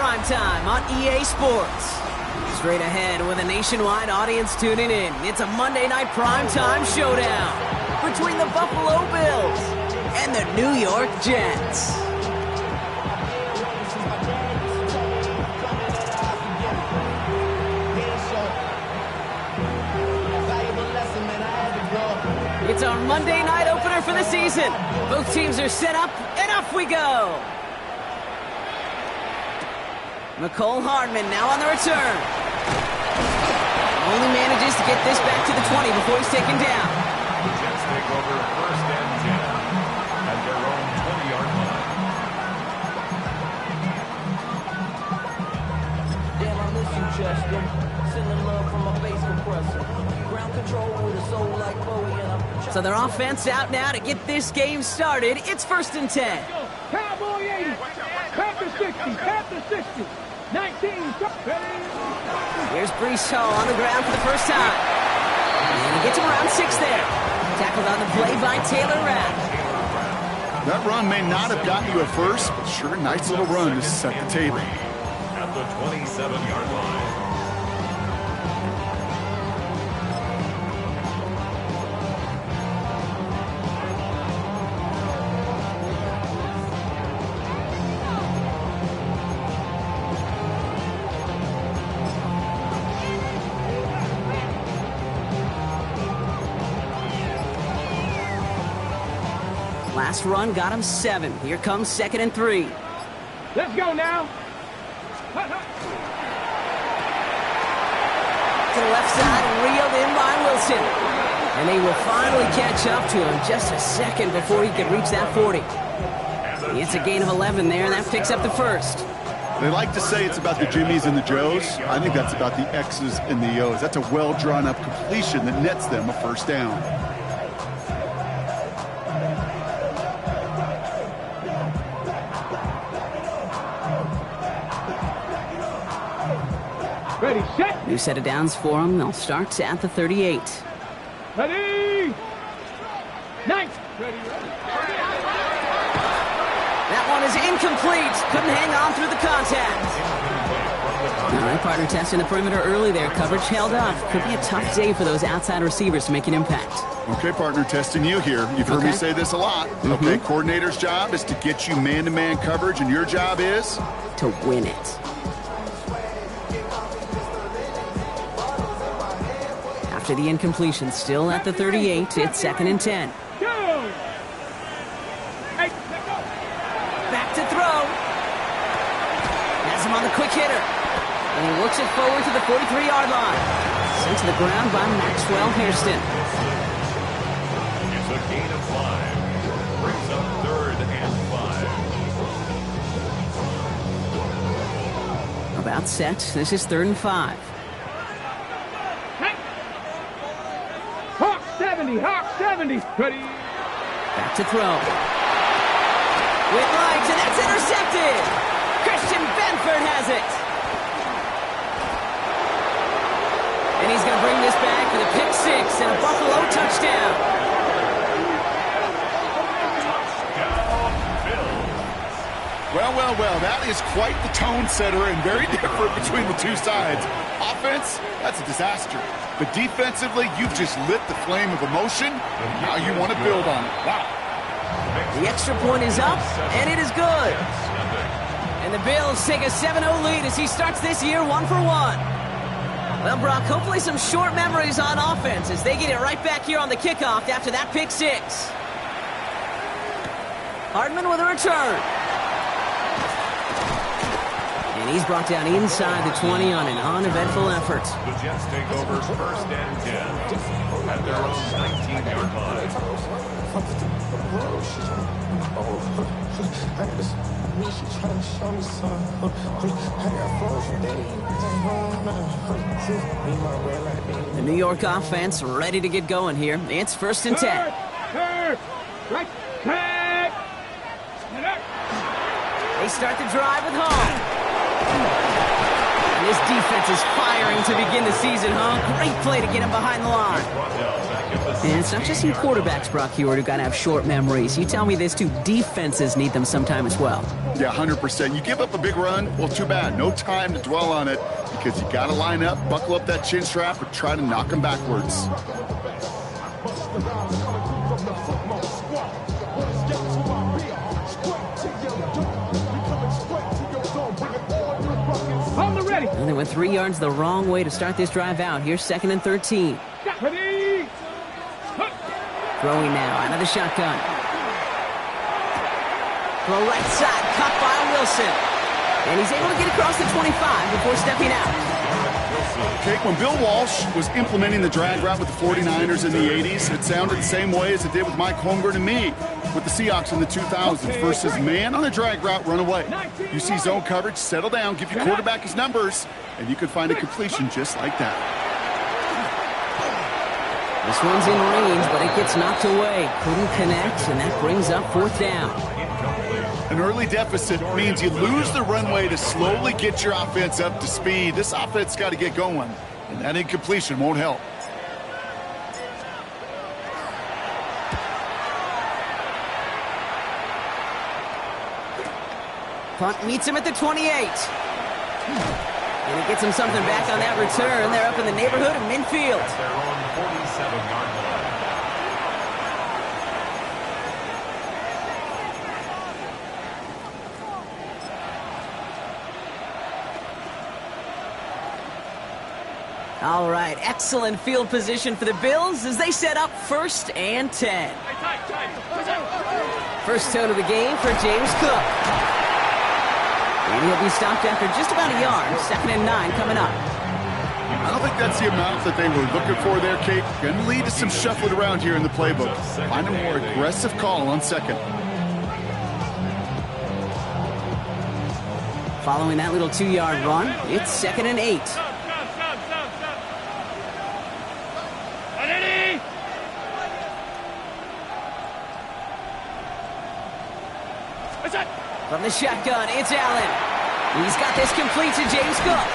primetime on EA Sports. Straight ahead with a nationwide audience tuning in. It's a Monday night primetime showdown between the Buffalo Bills and the New York Jets. It's our Monday night opener for the season. Both teams are set up, and off we go. Mecole Hardman now on the return. Only manages to get this back to the 20 before he's taken down. The Jets take over first and 10 at their own 20-yard line. Damn, I miss you, Chester. Sending love from my bass compressor. Ground control with a soul like Bowie and I'm... So their offense out now to get this game started. It's first and 10. Cowboy 80. Panther 60. Panther 60. 19. Here's Breece Hall on the ground for the first time. And he gets him around 6 there. Tackled on the play by Taylor Rapp. That run may not have gotten you at first, but sure, nice little run to set the table. At the 27-yard line. Last run got him 7. Here comes 2nd and 3. Let's go now. To the left side and reeled in by Wilson. And they will finally catch up to him just a second before he can reach that 40. It's a gain of 11 there, and that picks up the first. They like to say it's about the Jimmies and the Joes. I think that's about the X's and the O's. That's a well-drawn-up completion that nets them a first down. Ready, set. New set of downs for them. They'll start at the 38. Ready. Nice. Ready. That one is incomplete. Couldn't hang on through the contact. All right, partner testing the perimeter early there. Coverage held up. Could be a tough day for those outside receivers to make an impact. Okay, partner, testing you here. You've heard me say this a lot. Okay, coordinator's job is to get you man-to-man coverage, and your job is? To win it. After the incompletion, still at the 38, it's 2nd and 10. Go. Hey. Back to throw. Has him on the quick hitter. And he looks it forward to the 43-yard line. Sent to the ground by Maxwell Hairston. It's a gain of 5. Brings up 3rd and 5. About set. This is 3rd and 5. Hawk 70. Hawk 70. Ready. Back to throw. With legs, and that's intercepted. Christian Benford has it. And he's going to bring this back with a pick 6 and a Buffalo touchdown. Well, that is quite the tone setter and very different between the two sides. Offense, that's a disaster. But defensively, you've just lit the flame of emotion, and now you want to build on it. Wow. The extra point is up, and it is good. And the Bills take a 7-0 lead as he starts this year 1 for 1. Well, Brock, hopefully some short memories on offense as they get it right back here on the kickoff after that pick 6. Hardman with a return. And he's brought down inside the 20 on an uneventful effort. The Jets take over first and 10 at their own 19-yard line. The New York offense ready to get going here. It's first and 10. Right. They start the drive with Hall. This defense is firing to begin the season, huh? Great play to get him behind the line. Brought down back at the And it's not just some quarterbacks, Brock Huard, who got to have short memories. You tell me this too, defenses need them sometime as well. Yeah, 100%. You give up a big run, well, too bad. No time to dwell on it because you got to line up, buckle up that chin strap, or try to knock them backwards. On the ready. And they went 3 yards the wrong way to start this drive out. Here's 2nd and 13. Ready. Throwing now out of the shotgun. Throw right side, caught by Wilson. And he's able to get across the 25 before stepping out. Okay, when Bill Walsh was implementing the drag route with the 49ers in the 80s, it sounded the same way as it did with Mike Holmgren and me with the Seahawks in the 2000s versus man on a drag route, run away. You see zone coverage, settle down, give your quarterback his numbers, and you can find a completion just like that. This one's in range, but it gets knocked away. Couldn't connect, and that brings up 4th down. An early deficit means you lose the runway to slowly get your offense up to speed. This offense got to get going, and that incompletion won't help. Punt meets him at the 28. And he gets him something back on that return. They're up in the neighborhood of midfield. At their own 47-yard line. All right, excellent field position for the Bills as they set up 1st and 10. First tone of the game for James Cook. And he'll be stopped after just about a yard. 2nd and 9 coming up. I don't think that's the amount that they were looking for there, Kate. Going to lead to some shuffling around here in the playbook. Find a more aggressive call on 2nd. Following that little 2-yard run, it's 2nd and 8. From the shotgun, it's Allen. He's got this complete to James Cook.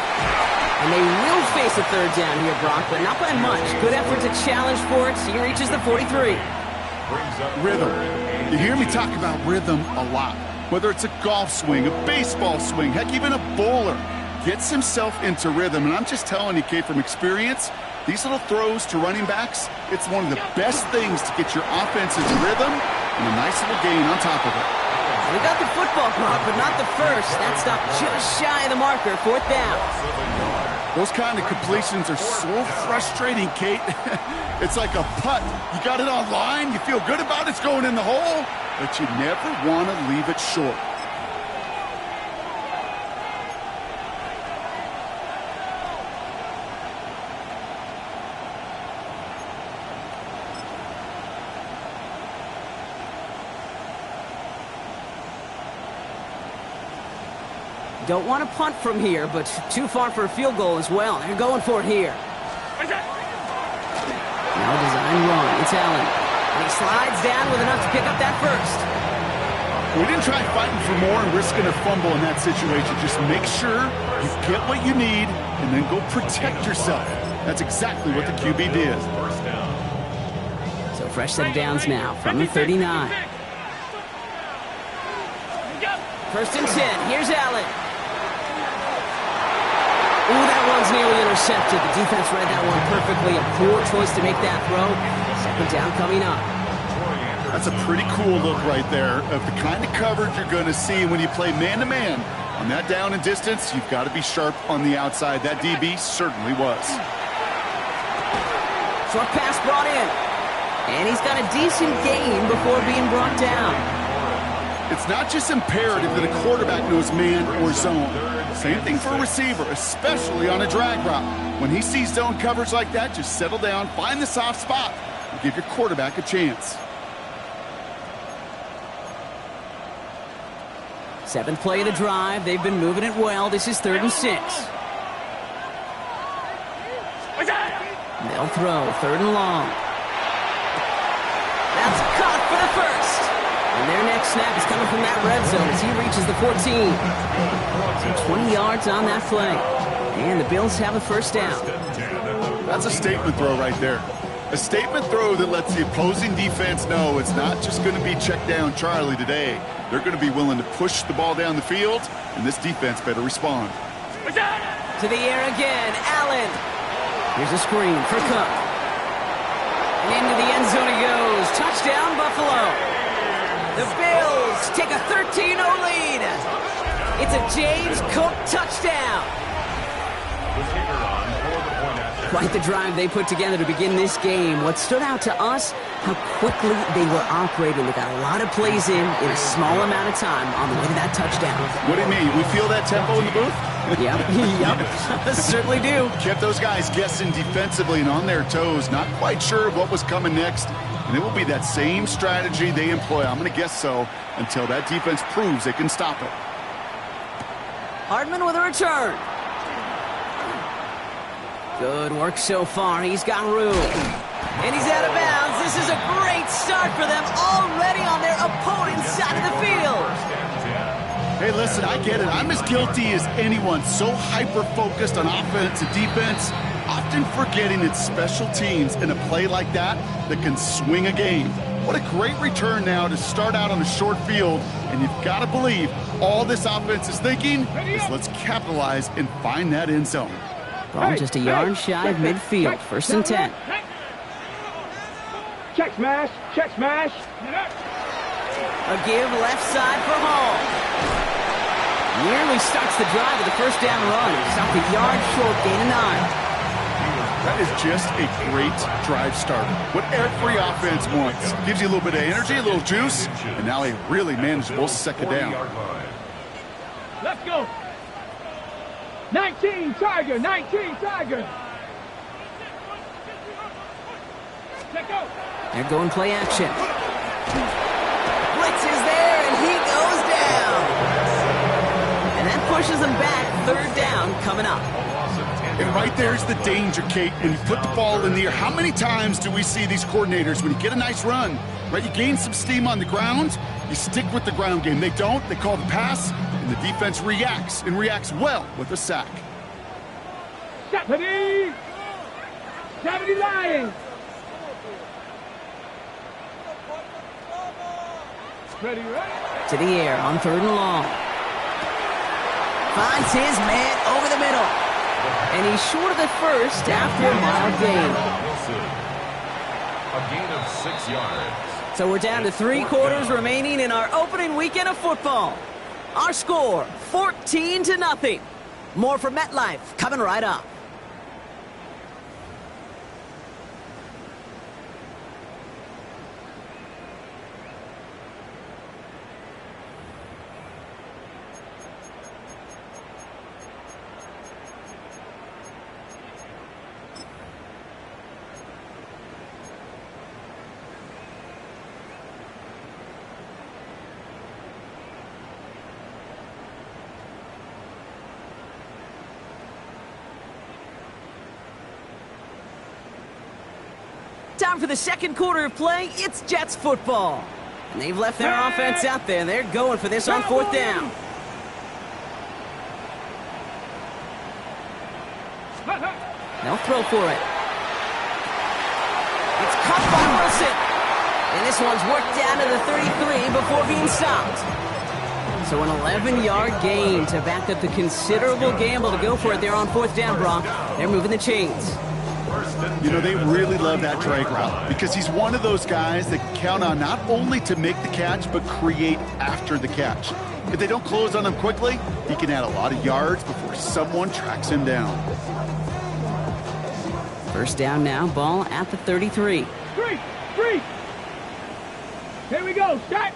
And they will face a 3rd down here, Brock, but not by much. Good effort to challenge for it. He reaches the 43. Rhythm. You hear me talk about rhythm a lot. Whether it's a golf swing, a baseball swing, heck, even a bowler gets himself into rhythm. And I'm just telling you, Kate, from experience, these little throws to running backs, it's one of the best things to get your offense into rhythm and a nice little gain on top of it. We got the football, Brock, but not the first. That stopped just shy of the marker. 4th down. Those kind of completions are so frustrating, Kate. It's like a putt. You got it on line, you feel good about it's going in the hole, but you never want to leave it short. Don't want to punt from here, but too far for a field goal as well. They're going for it here. Now design run. It's Allen. And he slides down with enough to pick up that first. We didn't try fighting for more and risking a fumble in that situation. Just make sure you get what you need and then go protect yourself. That's exactly what the QB did. First down. So fresh set of downs now from the 39. 1st and 10. Here's Allen. Ooh, that one's nearly intercepted. The defense read that one perfectly. A poor choice to make that throw. 2nd down coming up. That's a pretty cool look right there of the kind of coverage you're going to see when you play man-to-man. On that down and distance, you've got to be sharp on the outside. That DB certainly was. Short pass brought in. And he's got a decent gain before being brought down. It's not just imperative that a quarterback knows man or zone. Same thing for a receiver, especially on a drag route. When he sees zone coverage like that, just settle down, find the soft spot, and give your quarterback a chance. 7th play of the drive. They've been moving it well. This is 3rd and 6. They'll throw 3rd and long. That's caught for the first. And their next snap is coming from that red zone as he reaches the 14. So 20 yards on that play. And the Bills have a 1st down. That's a statement throw right there. A statement throw that lets the opposing defense know it's not just going to be check down Charlie today. They're going to be willing to push the ball down the field, and this defense better respond. To the air again, Allen. Here's a screen for Cook. And into the end zone he goes. Touchdown, Buffalo. The Bills take a 13-0 lead. It's a James Cook touchdown. The kicker on for the point after. Quite the drive they put together to begin this game. What stood out to us, how quickly they were operating. They got a lot of plays in a small amount of time on the way to that touchdown. What do you mean? We feel that tempo in the booth? Yep. Certainly do. Kept those guys guessing defensively and on their toes, not quite sure of what was coming next. And it will be that same strategy they employ, I'm going to guess so, until that defense proves they can stop it. Hardman with a return. Good work so far. He's got room. And he's out of bounds. This is a great start for them, already on their opponent's side of the field. Hey, listen, I get it. I'm as guilty as anyone. So hyper-focused on offense and defense, often forgetting it's special teams in a play like that can swing a game. What a great return now to start out on a short field, and you've got to believe all this offense is thinking is let's capitalize and find that end zone. Ball just a yard shy of midfield. 1st and 10. Check smash. Check smash. A give left side for Hall. Nearly starts the drive with the first down run. Stopped a yard short, gain of 9. That is just a great drive starter. What every offense wants. Gives you a little bit of energy, a little juice, and now a really manageable second down. Let's go. 19 Tiger. 19 Tiger. Let's go. They're going play action. Blitz is there, and he goes down. And that pushes them back. 3rd down coming up. And right there's the danger, Kate, when you put the ball in the air. How many times do we see these coordinators, when you get a nice run, right, you gain some steam on the ground, you stick with the ground game. They don't, they call the pass, and the defense reacts, and reacts well with a sack. Stephanie! Stephanie Lions! Ready, ready? To the air on 3rd and long. Finds his man over the middle. And he's short of the first after a mild gain. A gain of 6 yards. So we're down to 3 quarters remaining in our opening weekend of football. Our score, 14-0. More from MetLife coming right up. Time for the second quarter of play. It's Jets football. And they've left their offense out there. They're going for this on 4th down. They'll throw for it. It's caught by Wilson. And this one's worked down to the 33 before being stopped. So an 11-yard gain to back up the considerable gamble to go for it there on 4th down, Brock. They're moving the chains. You know, they really love that drag route because he's one of those guys that can count on not only to make the catch, but create after the catch. If they don't close on him quickly, he can add a lot of yards before someone tracks him down. 1st down now, ball at the 33. 3. Here we go, start.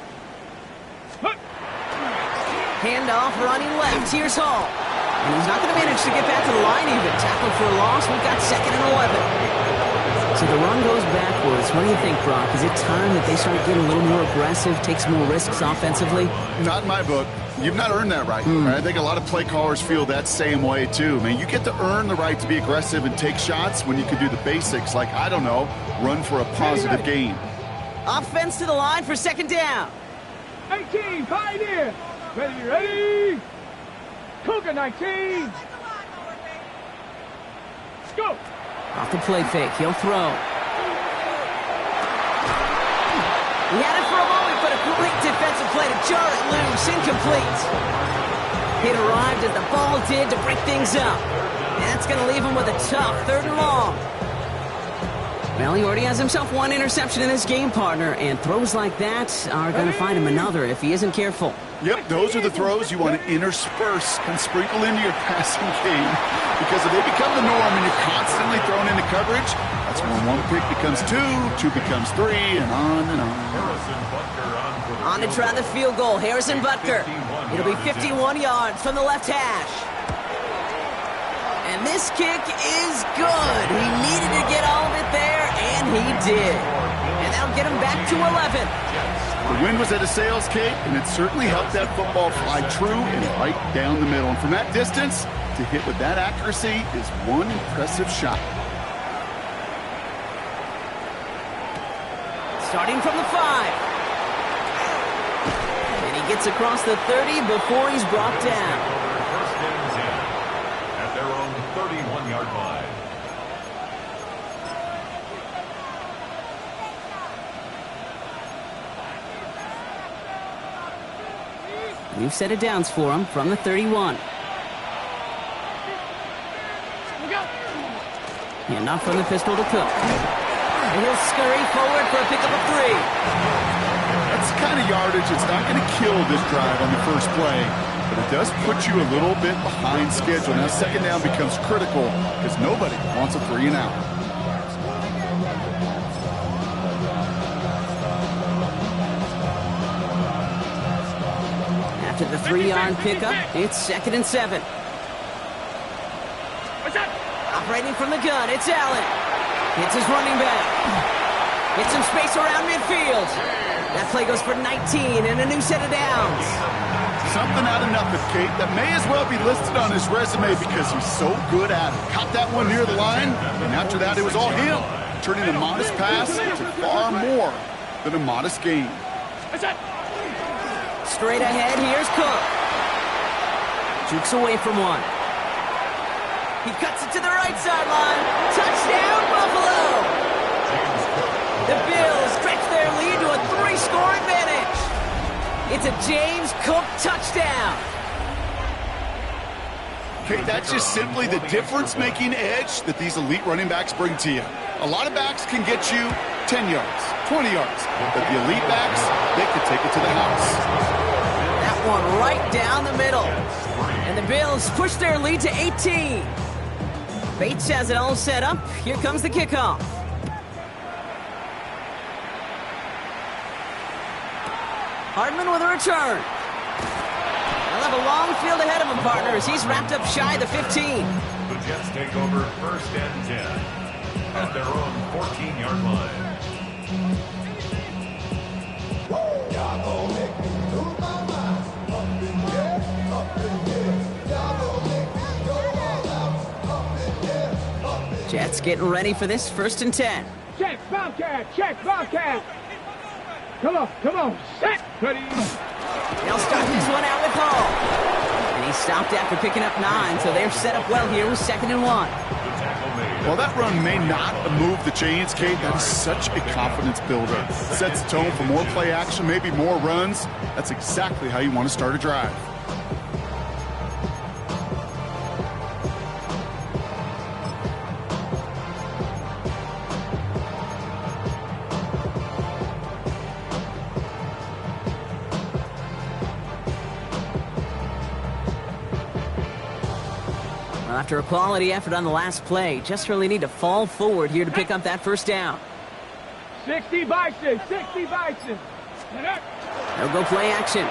Handoff running left. Here's Hall. And he's not going to manage to get back to the line even. Tackled for a loss. We've got 2nd and 11. So the run goes backwards. What do you think, Brock? Is it time that they start getting a little more aggressive, take some more risks offensively? Not in my book. You've not earned that right. Right? I think a lot of play callers feel that same way, too. Man, you get to earn the right to be aggressive and take shots when you can do the basics, like, I don't know, run for a positive gain. Offense to the line for 2nd down. 18, Pioneer. Ready. Cougar 19. Let's go. Off the play fake. He'll throw. He had it for a moment, but a complete defensive play to jar it loose. Incomplete. It arrived as the ball did to break things up. And that's going to leave him with a tough 3rd and long. Well, he already has himself one interception in this game, partner, and throws like that are going to find him another if he isn't careful. Yep, those are the throws you want to intersperse and sprinkle into your passing game. Because if they become the norm and you're constantly thrown into coverage, that's when 1 pick becomes 2, 2 becomes 3, and on and on. Harrison Butker On to try the field goal, Harrison Butker. It'll be 51 yards from the left hash. And this kick is good. He needed to get all of it there, and he did. And that'll get him back to 11. The wind was at a sails, Kate, and it certainly helped that football fly true and right down the middle. And from that distance, to hit with that accuracy is one impressive shot. Starting from the 5. And he gets across the 30 before he's brought down. First and 10 at their own 31-yard line. New set of downs for him from the 31. And not from the pistol to Cook. And he'll scurry forward for a pickup of 3. That's the kind of yardage that's not going to kill this drive on the first play, but it does put you a little bit behind schedule. Now, 2nd down becomes critical because nobody wants a 3 and out. After the 3-yard pickup, it's 2nd and 7. Operating from the gun, it's Allen. It's his running back. Gets some space around midfield. That play goes for 19 and a new set of downs. Something out of nothing, Kate, that may as well be listed on his resume because he's so good at it. Caught that one near the line, and after that, it was all him, turning a modest pass to far more than a modest gain. Straight ahead, here's Cook. Jukes away from one. He cuts it to the right sideline. Touchdown, Buffalo! The Bills stretch their lead to a 3-score advantage. It's a James Cook touchdown. Okay, that's just simply the difference-making edge that these elite running backs bring to you. A lot of backs can get you 10 yards, 20 yards, but the elite backs, they can take it to the house. That one right down the middle. And the Bills push their lead to 18. Bates has it all set up. Here comes the kickoff. Hardman with a return. He'll have a long field ahead of him, partner, as he's wrapped up shy of the 15. The Jets take over 1st and 10 at their own 14-yard line. Jets getting ready for this 1st and 10. Check, Bobcat, check, Bobcat. Come on, set, ready. They'll start this one out with Hall. And he stopped after picking up 9, so they're set up well here with 2nd and 1. Well, that run may not move the chains, Kate. That is such a confidence builder. It sets the tone for more play action, maybe more runs. That's exactly how you want to start a drive. After a quality effort on the last play, just really need to fall forward here to pick up that 1st down. 60 Bison, 60 Bison. They'll go play action.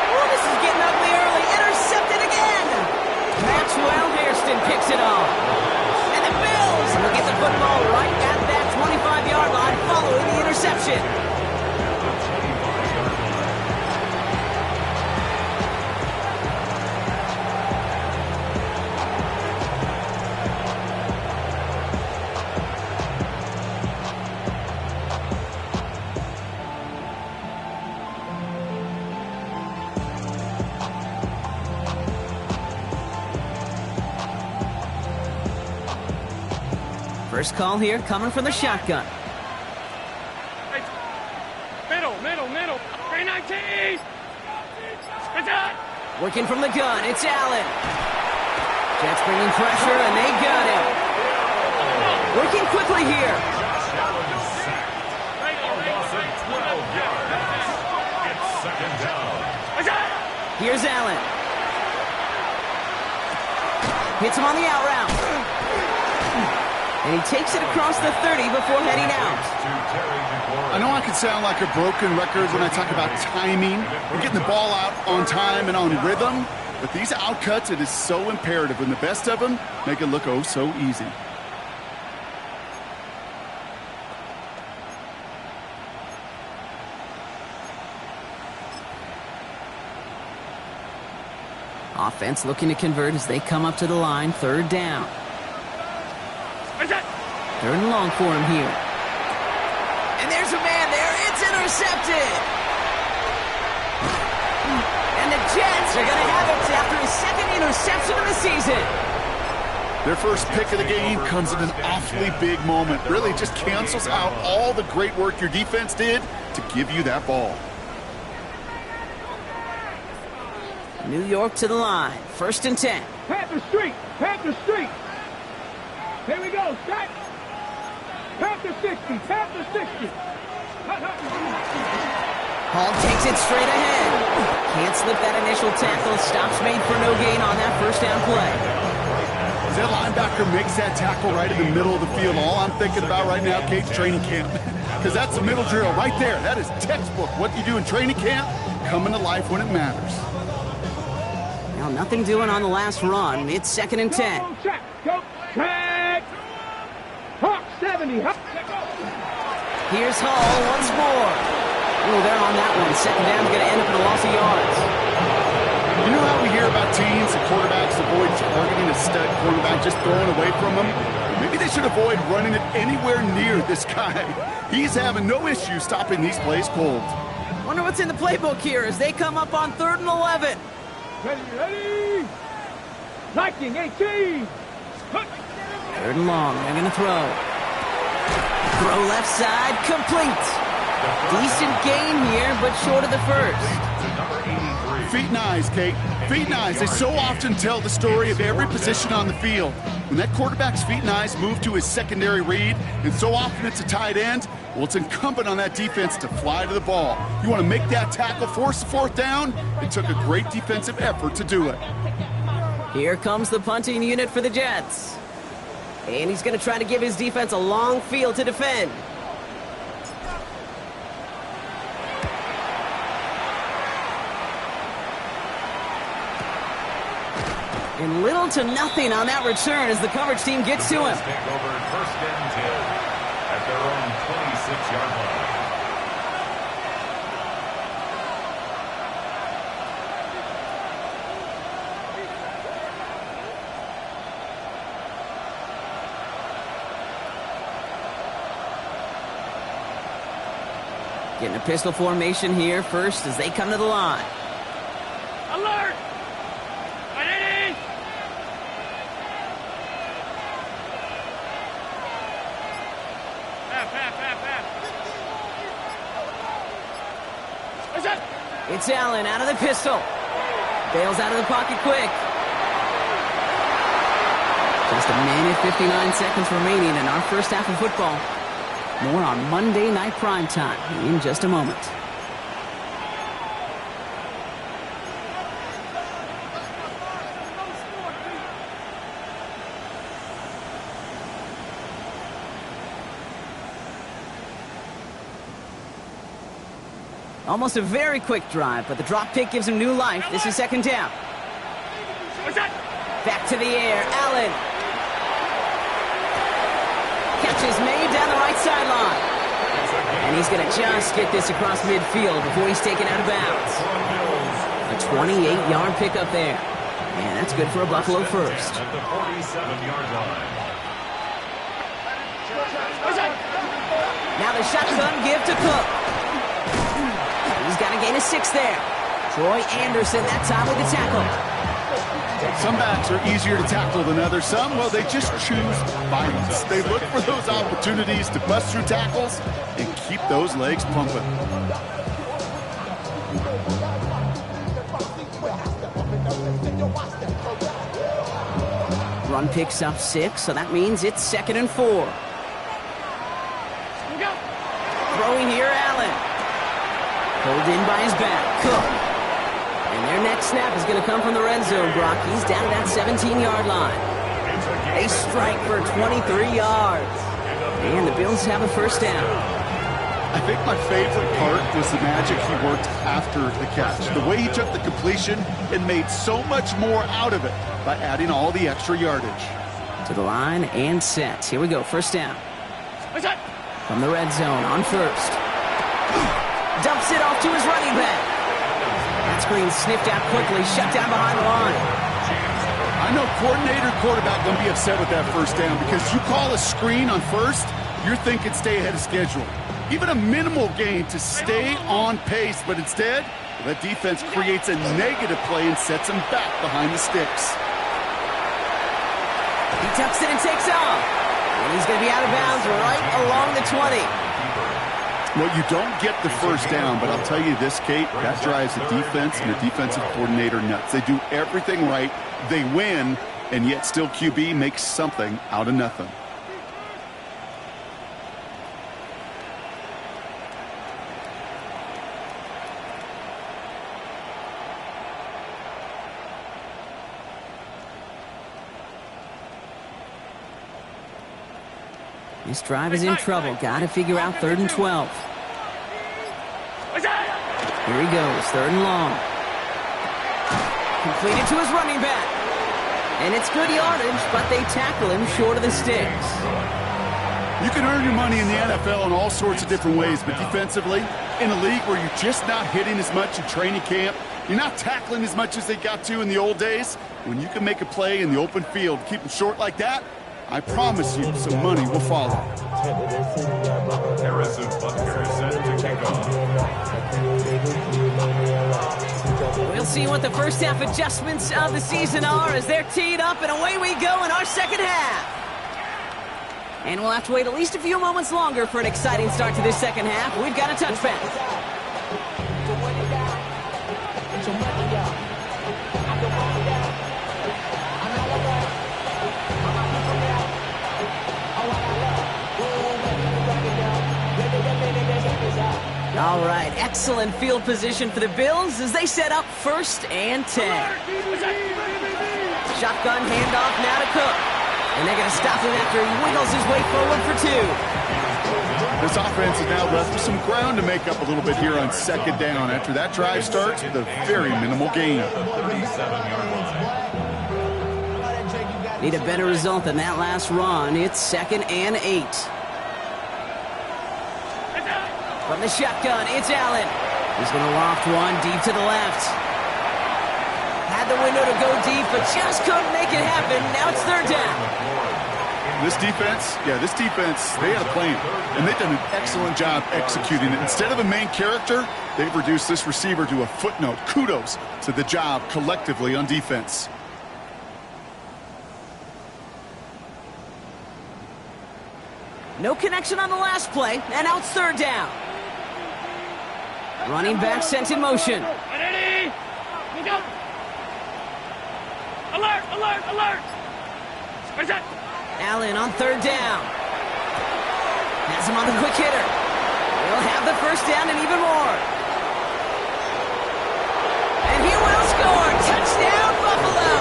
Oh, this is getting ugly early. Intercepted again. Maxwell Hairston picks it off. And the Bills will get the football right at that 25-yard line following the interception. First call here coming from the shotgun. Middle. 319. Working from the gun, it's Allen. Jets bringing pressure, and they got him. Working quickly here. Josh Allen is sacked. A loss of 12 yards. It's second down. Here's Allen. Hits him on the out route. And he takes it across the 30 before heading out. I know I can sound like a broken record when I talk about timing and getting the ball out on time and on rhythm, but these outcuts, it is so imperative, and the best of them make it look oh so easy. Offense looking to convert as they come up to the line. Third down. Third and long for him here. And there's a man there. It's intercepted. And the Jets are going to have it after his second interception of the season. Their first pick of the game comes at an awfully big moment. Really just cancels out all the great work your defense did to give you that ball. New York to the line. First and 10. Panther Street. Here we go. Set. Panther 60. Hall takes it straight ahead. Can't slip that initial tackle. Stops made for no gain on that first down play. As that linebacker makes that tackle right in the middle of the field, all I'm thinking about right now, Kate's training camp. Because that's the middle drill right there. That is textbook. What you do in training camp, coming to life when it matters. Now, nothing doing on the last run. It's second and 10. Go. Check. Hawk 70. Here's Hall once more. Oh, they're on that one. Second down's going to end up in a loss of yards. You know how we hear about teams and quarterbacks avoid targeting a stud quarterback, just throwing away from him? Maybe they should avoid running it anywhere near this guy. He's having no issue stopping these plays cold. Wonder what's in the playbook here as they come up on 3rd and 11. Ready. Liking 18. 3rd and long. They're going to throw. Throw left side. Complete. Decent gain here, but short of the first. Feet and eyes, Kate. Feet and eyes. They so often tell the story of every position on the field. When that quarterback's feet and eyes move to his secondary read, and so often it's a tight end, well, it's incumbent on that defense to fly to the ball. You want to make that tackle, force the 4th down? It took a great defensive effort to do it. Here comes the punting unit for the Jets. And he's going to try to give his defense a long field to defend. And little to nothing on that return as the coverage team gets to him. Take over first and 10 at their own 26-yard line. Getting a pistol formation here first as they come to the line. Alert! Ready! It's Allen out of the pistol. Bails out of the pocket quick. Just a minute, 59 seconds remaining in our first half of football. More on Monday Night Primetime in just a moment. Almost a very quick drive, but the drop pick gives him new life. This is second down. Back to the air, Allen. Catch is made down the right sideline. And he's going to just get this across midfield before he's taken out of bounds. A 28-yard pickup there. And that's good for a Buffalo first. At the 47-yard line. Now the shotgun give to Cook. He's got to gain a 6 there. Troy Anderson that time with the tackle. Some backs are easier to tackle than others. Some, well, they just choose violence. They look for those opportunities to bust through tackles and keep those legs pumping. Run picks up 6, so that means it's 2nd and 4. Throwing here, Allen. Pulled in by his back. Cook. And their next snap is going to come from the red zone, Brock. He's down at that 17-yard line. They strike for 23 yards. And the Bills have a first down. I think my favorite part was the magic he worked after the catch. The way he took the completion and made so much more out of it by adding all the extra yardage. To the line and set. Here we go, first down. From the red zone on first. Dumps it off to his running back. That screen sniffed out quickly, shut down behind the line. I know coordinator, quarterback going to be upset with that first down because you call a screen on first, you're thinking stay ahead of schedule. Even a minimal gain to stay on pace, but instead, that defense creates a negative play and sets him back behind the sticks. He tucks it and takes off. And he's going to be out of bounds right along the 20. Well, you don't get the first down, but I'll tell you this, Kate, that drives the defense and the defensive coordinator nuts. They do everything right, they win, and yet still QB makes something out of nothing. This drive is in trouble. Got to figure out 3rd and 12. Here he goes, 3rd and long. Completed to his running back. And it's good yardage, but they tackle him short of the sticks. You can earn your money in the NFL in all sorts of different ways, but defensively, in a league where you're just not hitting as much in training camp, you're not tackling as much as they got to in the old days, when you can make a play in the open field, keep them short like that, I promise you some money will follow. Harrison Butker is set to kick off. We'll see what the first half adjustments of the season are as they're teed up, and away we go in our second half. And we'll have to wait at least a few moments longer for an exciting start to this second half. We've got a touchback. All right, excellent field position for the Bills as they set up 1st and 10. Shotgun handoff now to Cook. And they're going to stop him after he wiggles his way forward for 2. This offense has now left some ground to make up a little bit here on 2nd down after that drive starts with a very minimal gain. Need a better result than that last run. It's 2nd and 8. From the shotgun, it's Allen. He's going to loft one deep to the left. Had the window to go deep, but just couldn't make it happen. Now it's 3rd down. This defense, they had a plan, and they've done an excellent job executing it. Instead of a main character, they've reduced this receiver to a footnote. Kudos to the job collectively on defense. No connection on the last play, and now it's 3rd down. Running back sent in motion. Alert, alert, alert! Allen on 3rd down. Has him on the quick hitter. He'll have the first down and even more. And he will score. Touchdown, Buffalo.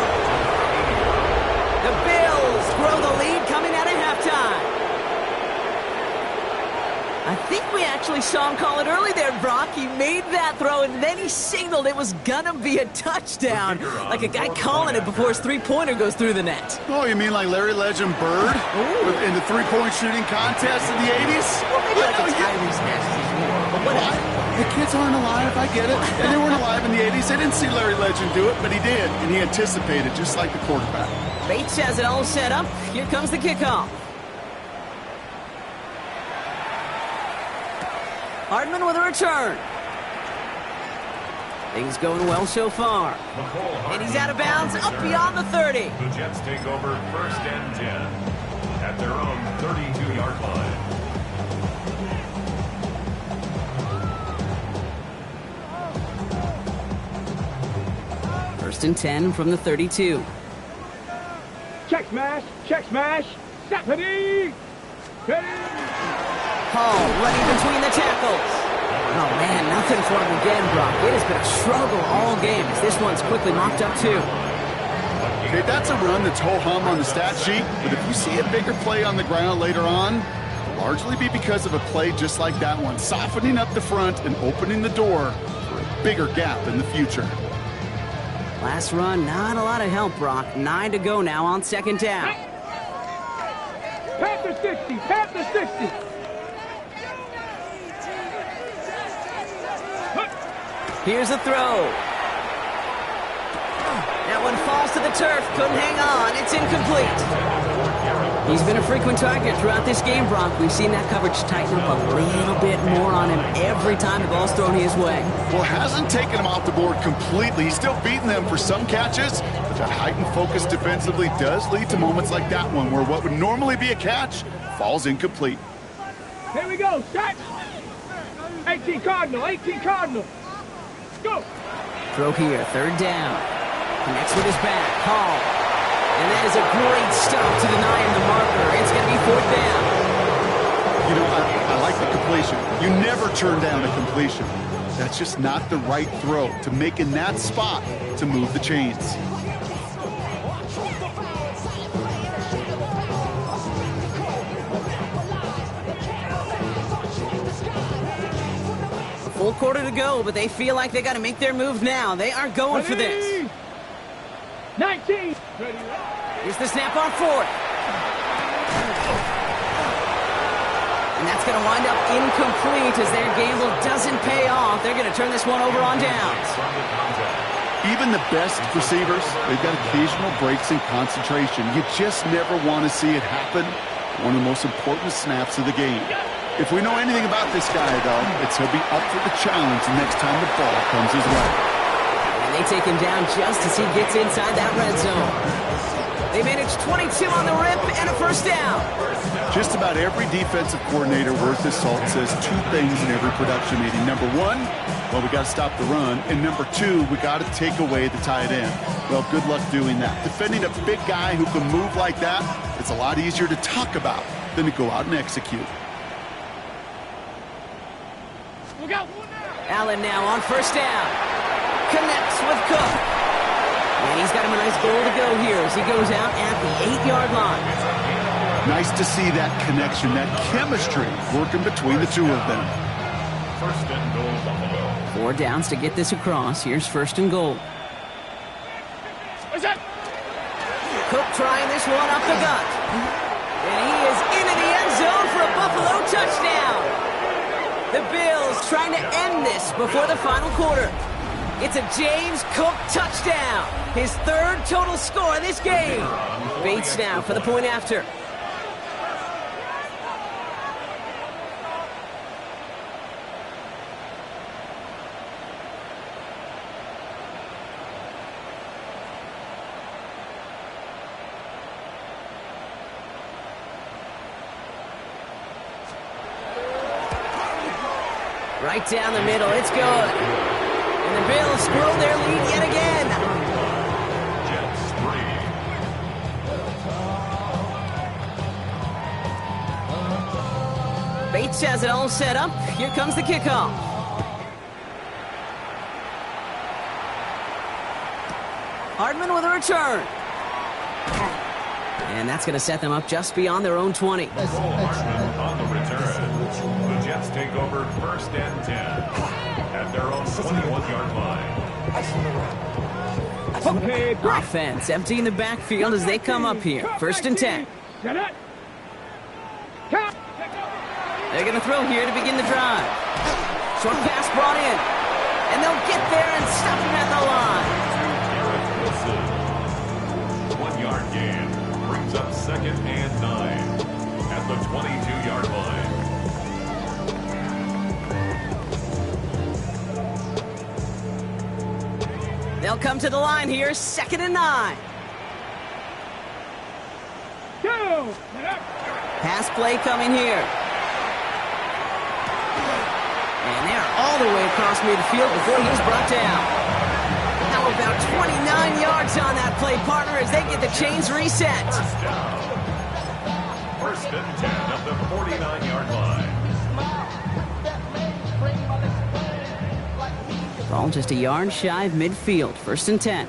The Bills grow the lead coming out of halftime. I think we actually saw him call it early there, Brock. He made that throw, and then he signaled it was gonna be a touchdown. Like a guy calling it before his three-pointer goes through the net. Oh, you mean like Larry Legend Bird in the three-point shooting contest in the 80s? Well, maybe like a Tyrese Maxey, but whatever. The kids aren't alive, I get it. And they weren't alive in the 80s. They didn't see Larry Legend do it, but he did, and he anticipated, just like the quarterback. Bates has it all set up. Here comes the kickoff. Hardman with a return. Things going well so far. And he's out of bounds, up beyond the 30. The Jets take over 1st and 10 at their own 32-yard line. First and 10 from the 32. Check smash, step ready. Hall running between the tackles. Oh man, nothing for him again, Brock. It has been a struggle all game as this one's quickly mopped up too. Okay, that's a run that's ho-hum on the stat sheet, but if you see a bigger play on the ground later on, it'll largely be because of a play just like that one, softening up the front and opening the door for a bigger gap in the future. Last run, not a lot of help, Brock. 9 to go now on 2nd down. Pat the 60, pat the 60. Here's the throw. That one falls to the turf. Couldn't hang on. It's incomplete. He's been a frequent target throughout this game, Brock. We've seen that coverage tighten up a little bit more on him every time the ball's thrown his way. Well, hasn't taken him off the board completely. He's still beating them for some catches, but that heightened focus defensively does lead to moments like that one where what would normally be a catch falls incomplete. Here we go, set. 18 Cardinal, 18 Cardinal. Go. Throw here, 3rd down. Connects with his back. Hall. And that is a great stop to deny him the marker. It's going to be 4th down. You know, I like the completion. You never turn down a completion. That's just not the right throw to make in that spot to move the chains. Full quarter to go, but they feel like they got to make their move now. They are going for this. 19. Here's the snap on 4th. And that's going to wind up incomplete as their gamble doesn't pay off. They're going to turn this one over on downs. Even the best receivers, they've got occasional breaks in concentration. You just never want to see it happen. One of the most important snaps of the game. If we know anything about this guy, though, it's he'll be up for the challenge next time the ball comes his way. And they take him down just as he gets inside that red zone. They managed 22 on the rip and a 1st down. Just about every defensive coordinator worth his salt says 2 things in every production meeting. Number 1, well, we got to stop the run. And number 2, we got to take away the tight end. Well, good luck doing that. Defending a big guy who can move like that, it's a lot easier to talk about than to go out and execute. Allen now on 1st down. Connects with Cook. And he's got him a nice goal to go here as he goes out at the 8-yard line. Nice to see that connection, that chemistry working between the two of them. 1st and goal, Buffalo. 4 downs to get this across. Here's 1st and goal. What's that? Cook trying this one up the gut. And he is into the end zone for a Buffalo touchdown. The Bills trying to end this before the final quarter. It's a James Cook touchdown. His 3rd total score this game. Bates now for the point after. Right down the middle, it's good. And the Bills grow their lead yet again. Jets 3. Bates has it all set up. Here comes the kickoff. Hardman with a return. And that's going to set them up just beyond their own 20. Hardman on the return. The Jets take over 1st and 10 at their own 21-yard line. Okay, break. Offense emptying the backfield as they come up here. 1st and 10. Set it. Count. They're going to throw here to begin the drive. Short pass brought in. And they'll get there and stop him at the line. 1-yard gain brings up 2nd and 9 at the 22-yard line. they'll come to the line here, 2nd and 9. Go! Pass play coming here. And they're all the way across midfield before he's brought down. How about 29 yards on that play, partner, as they get the chains reset. First and 10 at the 49-yard line. Ball just a yard shy of midfield. 1st and 10.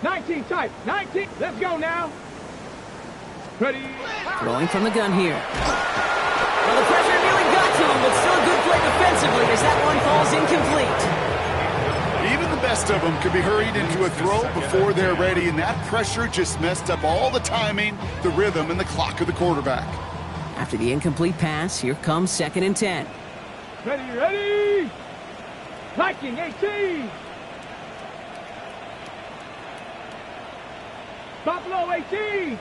19 tight. 19. Let's go now. Ready. Throwing from the gun here. Well, the pressure nearly got to him, but still a good play defensively as that one falls incomplete. Even the best of them could be hurried into a throw before they're ready, and that pressure just messed up all the timing, the rhythm, and the clock of the quarterback. After the incomplete pass, here comes 2nd and 10. Ready, ready. Viking 18. Buffalo 18.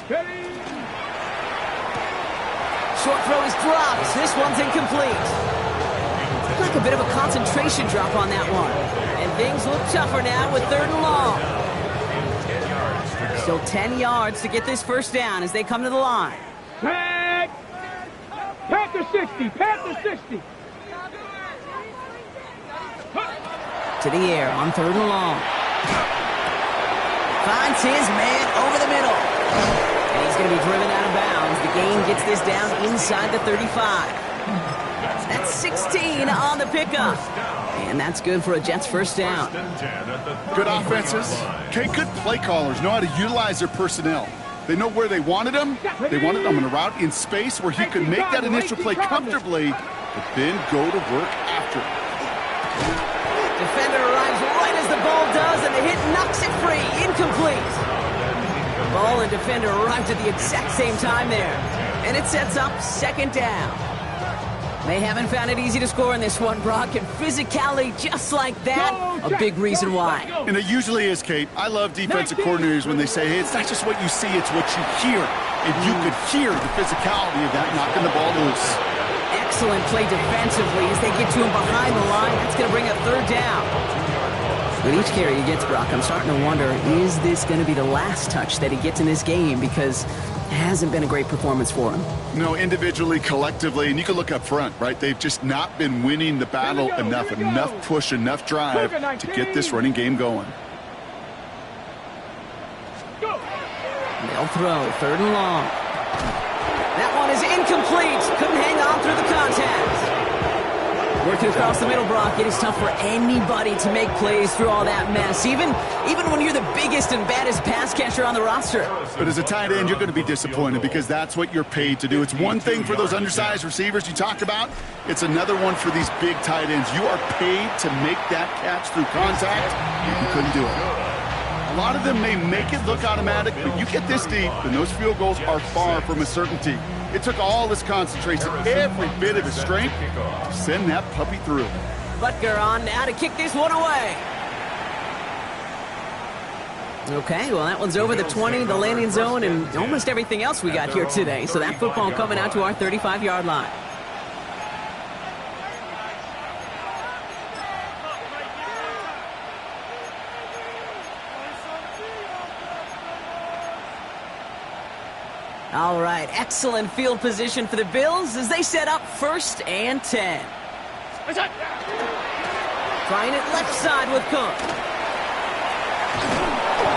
Ready. Short throw is dropped. This one's incomplete. Like a bit of a concentration drop on that one. And things look tougher now with 3rd and long. Still 10 yards to get this first down as they come to the line. Pack. Panther 60. Panther 60. To the air on 3rd and long. Finds his man over the middle. And he's going to be driven out of bounds. The gain gets this down inside the 35. That's 16 on the pickup. And that's good for a Jets first down. Good offenses. Okay, good play callers know how to utilize their personnel. They know where they wanted him. They wanted him in a route in space where he could make that initial play comfortably, but then go to work after it. Defender arrives right as the ball does, and the hit knocks it free. Incomplete. Ball and defender arrived at the exact same time there. And it sets up 2nd down. They haven't found it easy to score in this one, Brock, and physicality just like that, a big reason why. And it usually is, Kate. I love defensive coordinators when they say, hey, it's not just what you see, it's what you hear. And you could hear the physicality of that knocking the ball loose. Excellent play defensively as they get to him behind the line. That's going to bring a 3rd down. With each carry he gets, Brock, I'm starting to wonder, is this going to be the last touch that he gets in this game? Because it hasn't been a great performance for him. No, individually, collectively, and you can look up front, right? They've just not been winning the battle enough push, enough drive to get this running game going. They'll throw 3rd and long. That one is incomplete. Couldn't hang on through the contact. Working across the middle, Brock, it is tough for anybody to make plays through all that mess, even when you're the biggest and baddest pass catcher on the roster. But as a tight end, you're going to be disappointed because that's what you're paid to do. It's one thing for those undersized receivers you talk about. It's another one for these big tight ends. You are paid to make that catch through contact. You couldn't do it. A lot of them may make it look automatic, but you get this deep, and those field goals are far from a certainty. It took all his concentration, every bit of his strength, to send that puppy through. Butker on now to kick this one away. Okay, well, that one's over the 20, the landing zone, and almost everything else we got here today. So that football coming out to our 35-yard line. All right, excellent field position for the Bills as they set up 1st and 10. Trying it left side with Cook.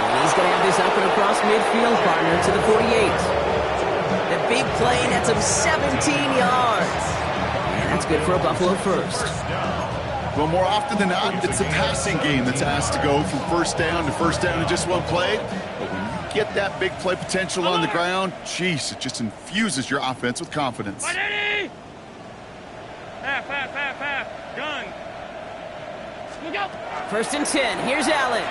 And he's going to have this up and across midfield, partner, to the 48. The big play nets him 17 yards. And that's good for a Buffalo first. Well, more often than not, it's the passing game that's asked to go from first down in just one play. But when you get that big play potential on the ground, geez, it just infuses your offense with confidence. Half. Gun. Look out. 1st and 10. Here's Allen.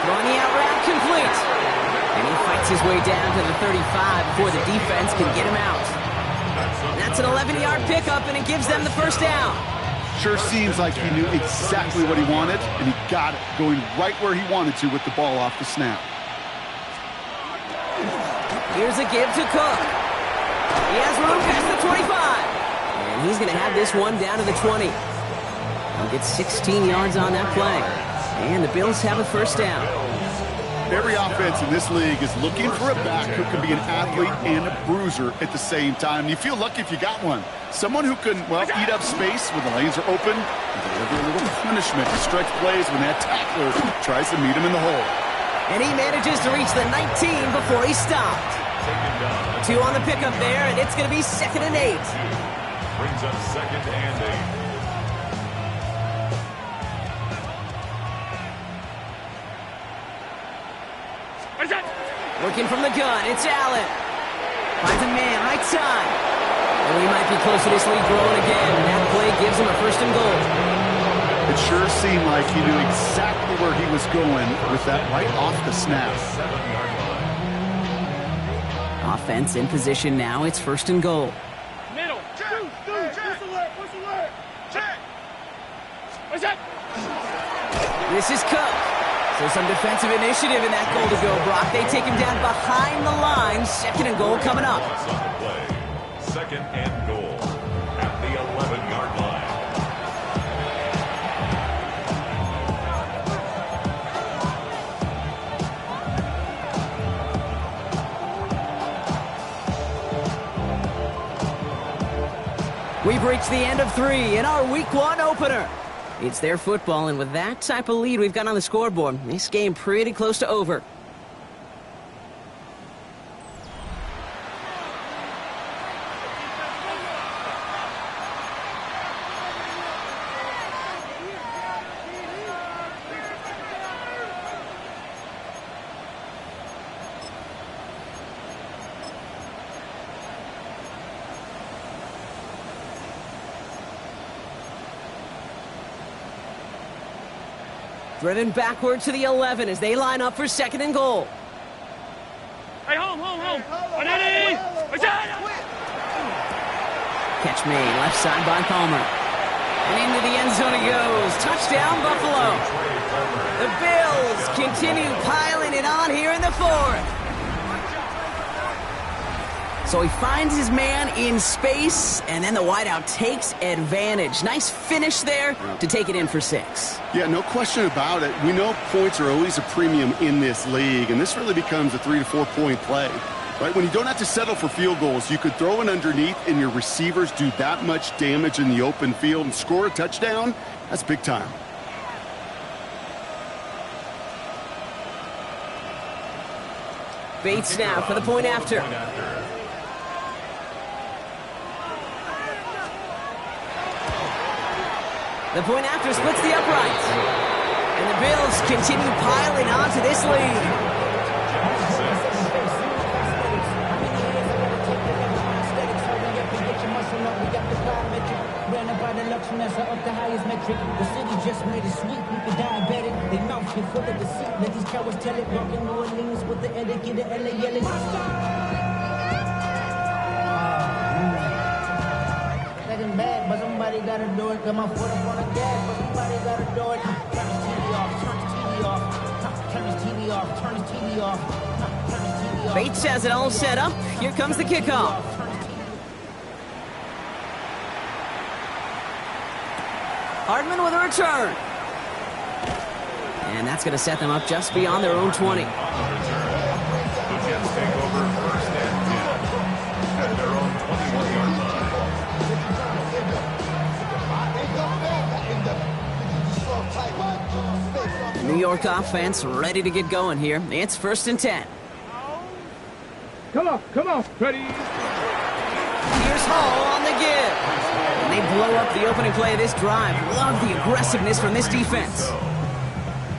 Throwing the out route complete. And he fights his way down to the 35 before the defense can get him out. That's an 11-yard pickup, and it gives them the first down. Sure seems like he knew exactly what he wanted, and he got it, going right where he wanted to with the ball off the snap. Here's a give to Cook. He has room past the 25. And he's going to have this one down to the 20. He'll get 16 yards on that play. And the Bills have a first down. Every offense in this league is looking for a back who can be an athlete and a bruiser at the same time. You feel lucky if you got one. Someone who can, well, eat up space when the lanes are open and deliver a little punishment to stretch plays when that tackler tries to meet him in the hole. And he manages to reach the 19 before he stopped. 2 on the pickup there, and it's going to be 2nd and 8. Brings up 2nd and 8. Working from the gun, it's Allen. Finds a man, right side. And we might be close to this lead growing again. And that play gives him a 1st and goal. It sure seemed like he knew exactly where he was going with that right off the snap. Offense in position now. It's 1st and goal. Middle. Whistle alert. Check. What's that? This is Cook. So some defensive initiative in that goal to go, Brock. They take him down behind the line. 2nd and goal coming up. On the play. 2nd and goal at the 11-yard line. We've reached the end of 3 in our Week 1 opener. It's their football, and with that type of lead we've got on the scoreboard, this game pretty close to over. Driven backward to the 11 as they line up for 2nd and goal. Hey, home. Ready? Catch made, left side by Palmer. And into the end zone he goes. Touchdown, Buffalo. The Bills continue piling it on here in the 4th. So he finds his man in space, and then the wideout takes advantage. Nice finish there to take it in for 6. Yeah, no question about it. We know points are always a premium in this league, and this really becomes a 3 to 4 point play. Right? When you don't have to settle for field goals, you could throw it underneath and your receivers do that much damage in the open field and score a touchdown. That's big time. Bates now for the point after. The point after splits the uprights. And the Bills continue piling onto this lead. Up the highest metric. The city just made it sweet. People diabetic. They mouth get full of deceit. Let these cowards tell it. Walking New Orleans with the etiquette of LA yelling. Second bad, but somebody gotta do it. Got my foot up on the gas, but somebody gotta do it. Turn his TV off. Turn his TV off. Turn his TV off. Turn his TV off. Turn his TV off. Bates has it all set up. Here comes the kickoff. Hardman with a return. And that's going to set them up just beyond their own 20. On the return, the Jets take over 1st and 10 at their own 21-yard line. New York offense ready to get going here. It's 1st and 10. Come on. Ready? Here's Hall on the give. And they blow up the opening play of this drive. Love the aggressiveness from this defense.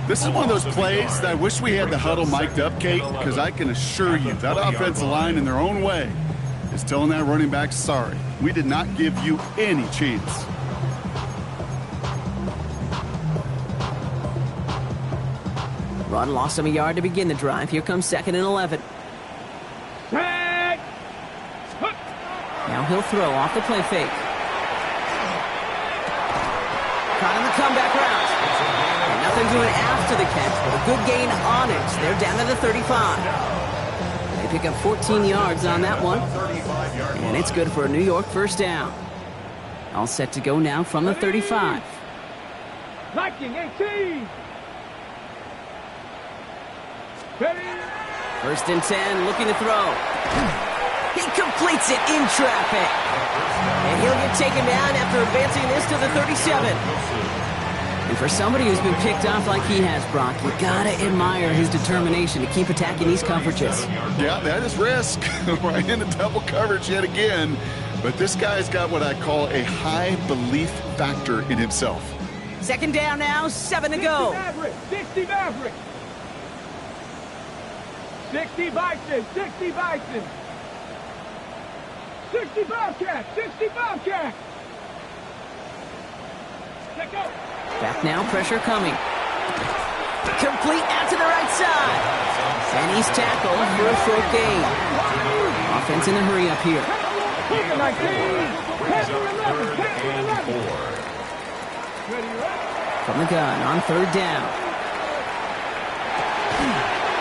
This is one of those plays that I wish we had the huddle mic'd up, Kate, because I can assure you that offensive line in their own way is telling that running back, sorry, we did not give you any chance. Rod lost him a yard to begin the drive. Here comes 2nd and 11. Hey! Now he'll throw off the play fake. Caught in the comeback route. And nothing doing after the catch, but a good gain on it. They're down to the 35. They pick up 14 yards on that one. And it's good for a New York 1st down. All set to go now from the 35. Liking 18. Ready? First and 10, looking to throw. He completes it in traffic. And he'll get taken down after advancing this to the 37. And for somebody who's been picked off like he has, Brock, you gotta admire his determination to keep attacking these coverages. Yeah, that is risk. Right into double coverage yet again. But this guy's got what I call a high belief factor in himself. Second down now, 7 to go. 60 Maverick. 60 Bison. 60 Bison. 60 Bobcat. 60 Bobcat. Let go. Back now, pressure coming. Complete out to the right side. And he's tackled for a short gain. Offense in a hurry up here. From the gun on third down.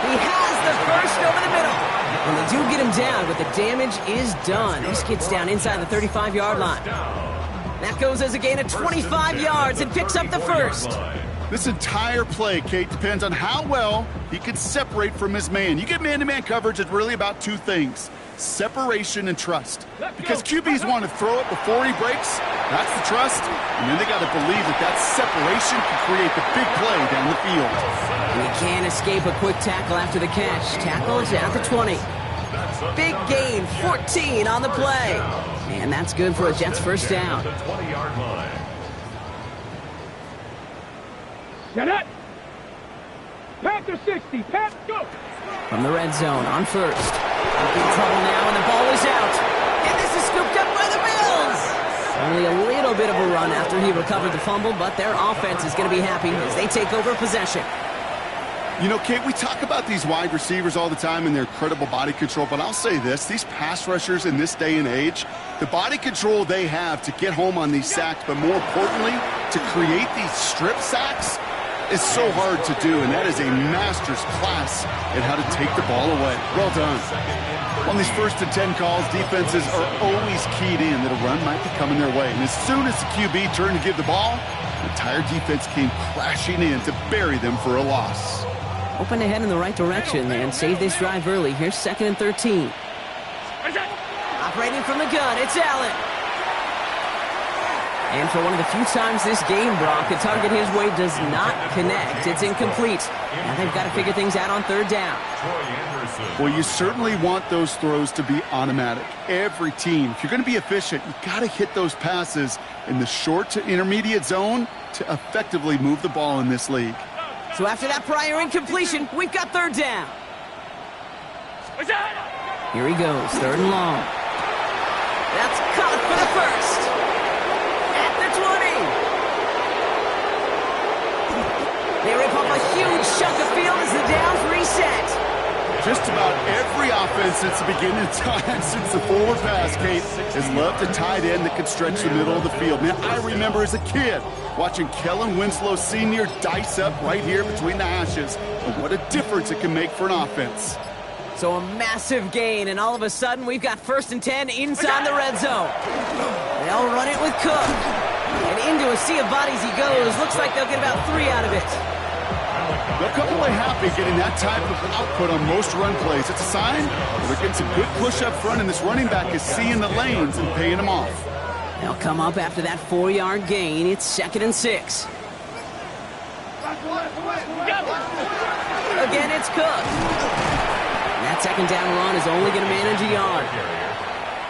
He has the first over the middle. And they do get him down, but the damage is done. This gets down inside the 35-yard line. That goes as a gain of 25 yards and picks up the first. This entire play, Kate, depends on how well he can separate from his man. You get man-to-man coverage, it's really about two things: separation and trust. Because QBs want to throw it before he breaks. That's the trust. And then they got to believe that that separation can create the big play down the field. And he can't escape a quick tackle after the catch. Tackles at the 20. Big gain, 14 on the play. And that's good for a Jets first down. Get it. Panther 60. Panther, go. From the red zone on first. In trouble now, and the ball is out. And this is scooped up by the Bills. Only a little bit of a run after he recovered the fumble, but their offense is going to be happy as they take over possession. You know, Kate, we talk about these wide receivers all the time and their incredible body control, but I'll say this: these pass rushers in this day and age, the body control they have to get home on these sacks, but more importantly, to create these strip sacks, is so hard to do, and that is a master's class in how to take the ball away. Well done. On these first and 10 calls, defenses are always keyed in that a run might be coming their way, and as soon as the QB turned to give the ball, the entire defense came crashing in to bury them for a loss. Open ahead in the right direction and save this drive early. Here's 2nd and 13. Operating from the gun, it's Allen. And for one of the few times this game, Brock, the target his way does not connect. It's incomplete. Now they've got to figure things out on third down. Well, you certainly want those throws to be automatic. Every team, if you're going to be efficient, you got to hit those passes in the short to intermediate zone to effectively move the ball in this league. So after that prior incompletion, we've got third down. Here he goes, 3rd and long. That's caught for the first. At the 20. They rip off a huge chunk of field as the downs reset. Just about every offense since the beginning of time, since the forward pass, Kate, has loved a tight end that can stretch the middle of the field. Man, I remember as a kid watching Kellen Winslow Sr. dice up right here between the hashes. And what a difference it can make for an offense. So a massive gain, and all of a sudden we've got 1st and 10 inside the red zone. They'll run it with Cook. And into a sea of bodies he goes. Looks like they'll get about 3 out of it. They'll come away happy getting that type of output on most run plays. It's a sign that they're getting some good push up front, and this running back is seeing the lanes and paying them off. They'll come up after that 4-yard gain. It's 2nd and 6. Again, it's Cook. And that 2nd down run is only going to manage a yard.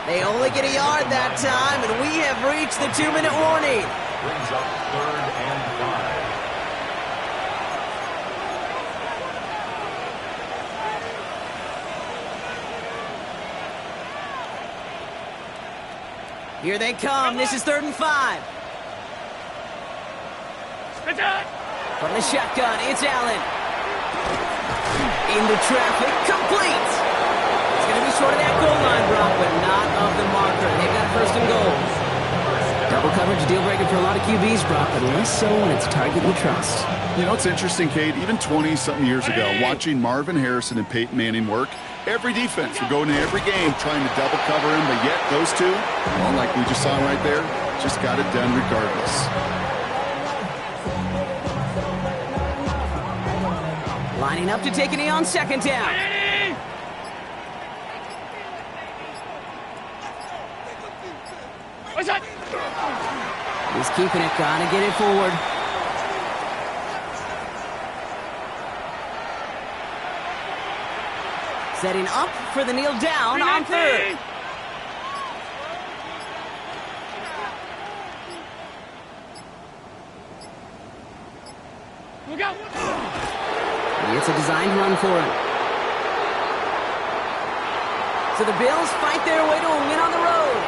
They only get a yard that time, and we have reached the 2-minute warning. Brings up 3rd and 5. Here they come. This is 3rd and 5. From the shotgun, it's Allen. Into traffic, complete. It's going to be short of that goal line, Brock, but not of the marker. They've got 1st and goal. Double coverage, deal breaker for a lot of QBs, Brock, but less so when it's a target we trust. You know, it's interesting, Kate, even 20-something years ago, watching Marvin Harrison and Peyton Manning work, every defense would go into every game trying to double cover him, but yet those two, well, like we just saw right there, just got it done regardless. Lining up to take a knee on second down. What's that? He's keeping it, gotta get it forward. Setting up for the kneel down on third. Look out! It's a designed run for him. So the Bills fight their way to a win on the road.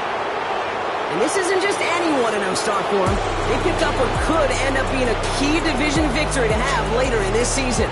And this isn't just any 1-0 start for them. They picked up what could end up being a key division victory to have later in this season.